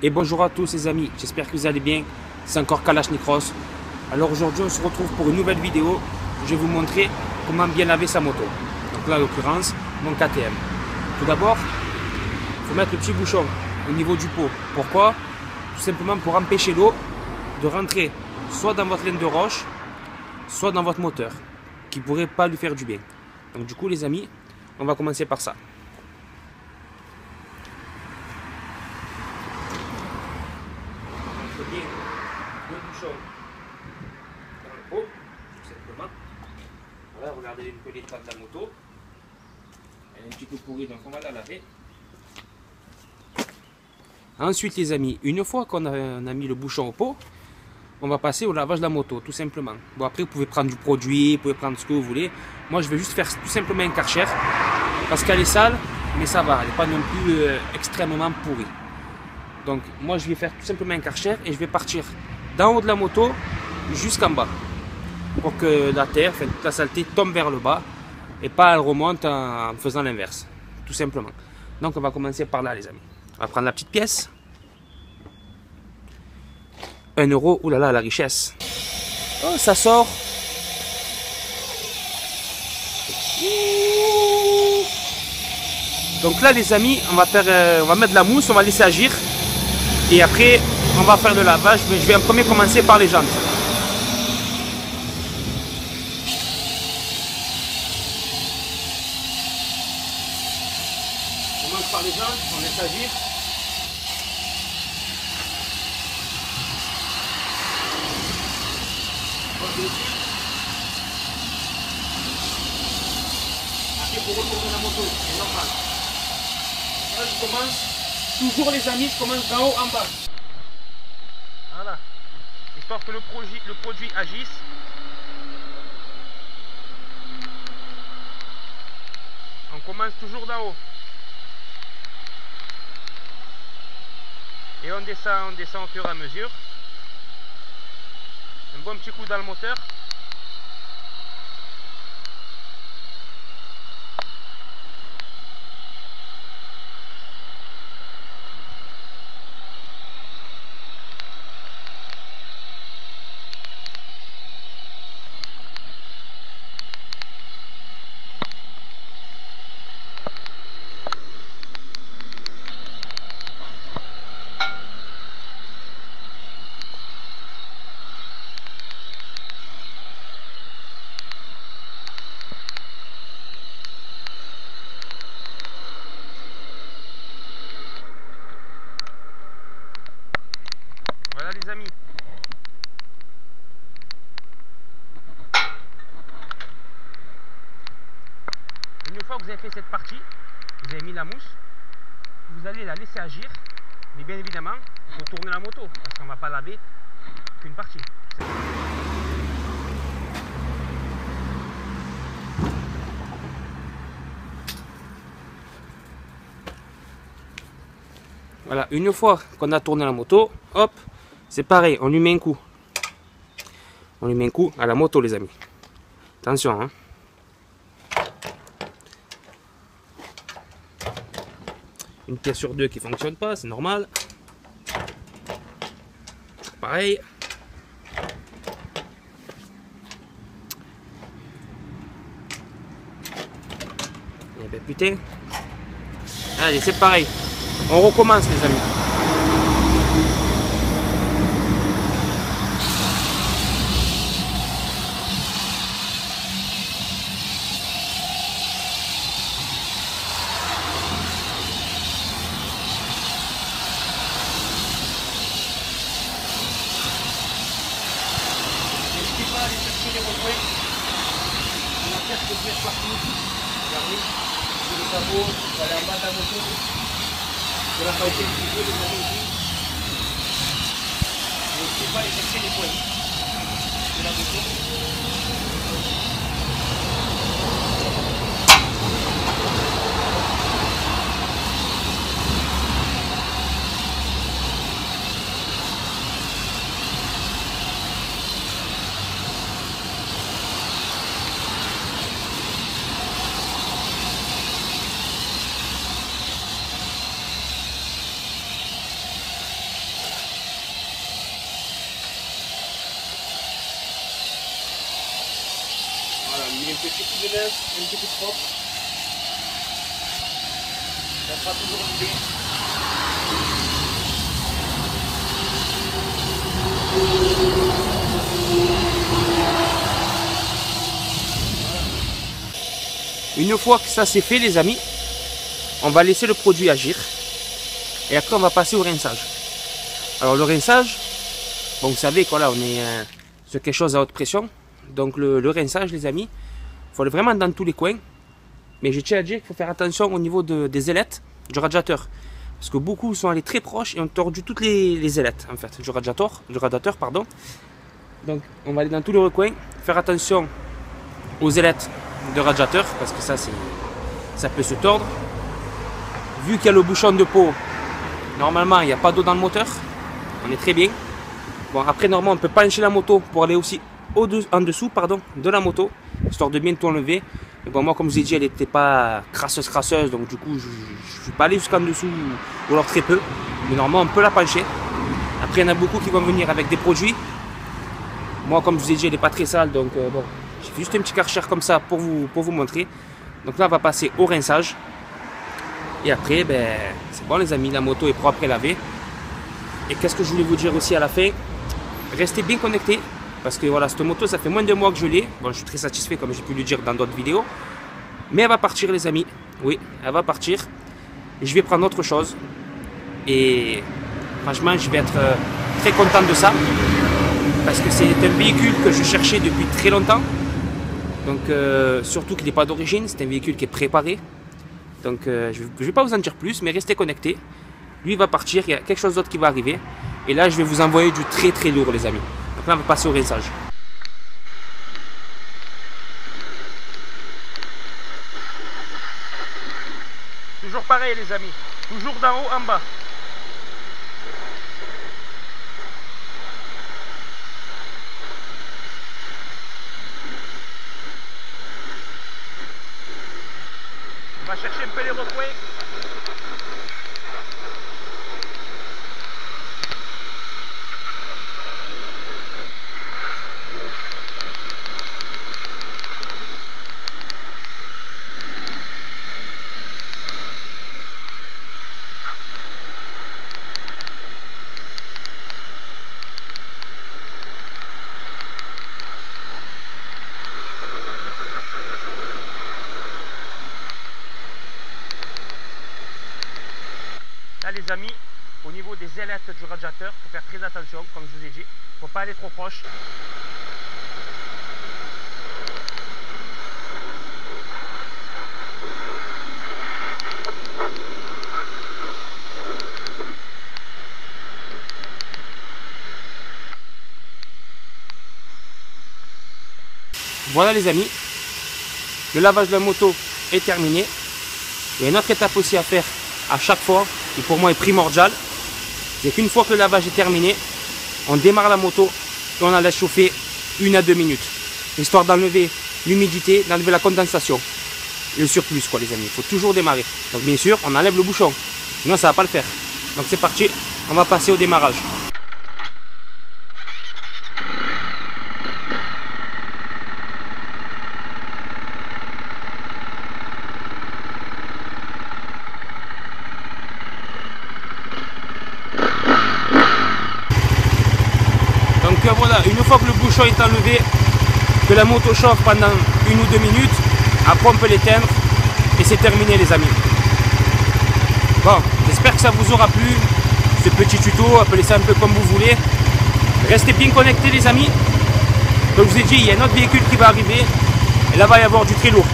Et bonjour à tous les amis, j'espère que vous allez bien. C'est encore Kalashnikros. Alors aujourd'hui on se retrouve pour une nouvelle vidéo. Je vais vous montrer comment bien laver sa moto. Donc là en l'occurrence mon KTM. Tout d'abord, il faut mettre le petit bouchon au niveau du pot. Pourquoi? Tout simplement pour empêcher l'eau de rentrer soit dans votre laine de roche, soit dans votre moteur, qui pourrait pas lui faire du bien. Donc du coup les amis, on va commencer par ça. Bien le bouchon dans le pot, tout simplement. Voilà, regardez un peu l'état de la moto. Elle est un petit peu pourrie, donc on va la laver. Ensuite les amis, une fois qu'on a mis le bouchon au pot, on va passer au lavage de la moto, tout simplement. Bon, après vous pouvez prendre du produit, vous pouvez prendre ce que vous voulez. Moi je vais juste faire tout simplement un Karcher, parce qu'elle est sale, mais ça va, elle n'est pas non plus extrêmement pourrie. Donc moi je vais faire tout simplement un Karcher et je vais partir d'en haut de la moto jusqu'en bas, pour que la terre, enfin toute la saleté tombe vers le bas, et pas elle remonte en faisant l'inverse, tout simplement. Donc on va commencer par là les amis. On va prendre la petite pièce. 1 euro, oulala, la richesse. Oh, ça sort. Donc là, les amis, on va mettre de la mousse, on va laisser agir. Et après, on va faire le lavage. Mais je vais en premier commencer par les jantes. On commence par les jantes, on laisse agir. Après pour retourner la moto, c'est normal. Là je commence, toujours les amis, je commence d'en haut en bas. Voilà. Histoire que le produit agisse. On commence toujours d'en haut. Et on descend au fur et à mesure. Un bon petit coup dans le moteur. Voilà les amis. Une fois que vous avez fait cette partie, vous avez mis la mousse, vous allez la laisser agir, mais bien évidemment, il faut tourner la moto, parce qu'on ne va pas laver qu'une partie. Voilà, une fois qu'on a tourné la moto, hop, c'est pareil, on lui met un coup. On lui met un coup à la moto les amis. Attention, hein. Une pièce sur deux qui ne fonctionne pas, c'est normal. Pareil. Et ben putain. Allez, c'est pareil. On recommence les amis. N'hésitez pas à aller chercher les recoins. On va faire que pièces partout. Regardez, c'est le sabot, vous allez en bas de la moto. De la qualité du jeu, les amis aussi. N'hésitez pas à aller chercher les points de la moto. petit coup de neuf, un petit coup de propre. Ça sera toujours l'idée. Une fois que ça c'est fait les amis, on va laisser le produit agir et après on va passer au rinçage. Alors le rinçage, bon vous savez quoi là on est sur quelque chose à haute pression, donc le rinçage les amis, il faut aller vraiment dans tous les coins, mais je tiens à dire qu'il faut faire attention au niveau des ailettes du radiateur, parce que beaucoup sont allés très proches et ont tordu toutes les ailettes en fait du radiateur pardon. Donc on va aller dans tous les recoins, faire attention aux ailettes de radiateur parce que ça peut se tordre. Vu qu'il y a le bouchon de pot, normalement il n'y a pas d'eau dans le moteur, on est très bien. Bon après normalement on peut pencher la moto pour aller aussi en dessous de la moto, histoire de bien tout enlever. Mais bon moi comme je vous ai dit elle n'était pas crasseuse, donc du coup je ne suis pas allé jusqu'en dessous ou alors très peu. Mais normalement on peut la pencher. Après il y en a beaucoup qui vont venir avec des produits. Moi comme je vous ai dit elle n'est pas très sale, donc bon. J'ai fait juste un petit karcher comme ça pour vous montrer. Donc là on va passer au rinçage. Et après ben, c'est bon les amis, la moto est propre et lavée. Et qu'est-ce que je voulais vous dire aussi à la fin, restez bien connectés. Parce que voilà, cette moto ça fait moins de mois que je l'ai. Bon je suis très satisfait comme j'ai pu le dire dans d'autres vidéos. Mais elle va partir les amis. Oui, elle va partir. Et je vais prendre autre chose. Et franchement je vais être très content de ça. Parce que c'est un véhicule que je cherchais depuis très longtemps. Donc surtout qu'il n'est pas d'origine, c'est un véhicule qui est préparé. Donc je ne vais pas vous en dire plus, mais restez connectés. Lui il va partir, il y a quelque chose d'autre qui va arriver. Et là je vais vous envoyer du très très lourd les amis. Donc là on va passer au rinçage. Toujours pareil les amis, toujours d'en haut en bas. On va chercher un peu les recoins. Là les amis, au niveau des ailettes du radiateur, il faut faire très attention, comme je vous ai dit, il ne faut pas aller trop proche. Voilà les amis, le lavage de la moto est terminé. Il y a une autre étape aussi à faire à chaque fois, qui pour moi est primordial, c'est qu'une fois que le lavage est terminé, on démarre la moto et on la laisse chauffer 1 à 2 minutes, histoire d'enlever l'humidité, d'enlever la condensation, et le surplus quoi les amis, il faut toujours démarrer. Donc bien sûr, on enlève le bouchon, sinon ça ne va pas le faire. Donc c'est parti, on va passer au démarrage. Donc voilà, une fois que le bouchon est enlevé, que la moto chauffe pendant 1 ou 2 minutes, après on peut l'éteindre et c'est terminé les amis. Bon, j'espère que ça vous aura plu, ce petit tuto, appelez ça un peu comme vous voulez. Restez bien connectés les amis. Comme je vous ai dit, il y a un autre véhicule qui va arriver et là va y avoir du très lourd.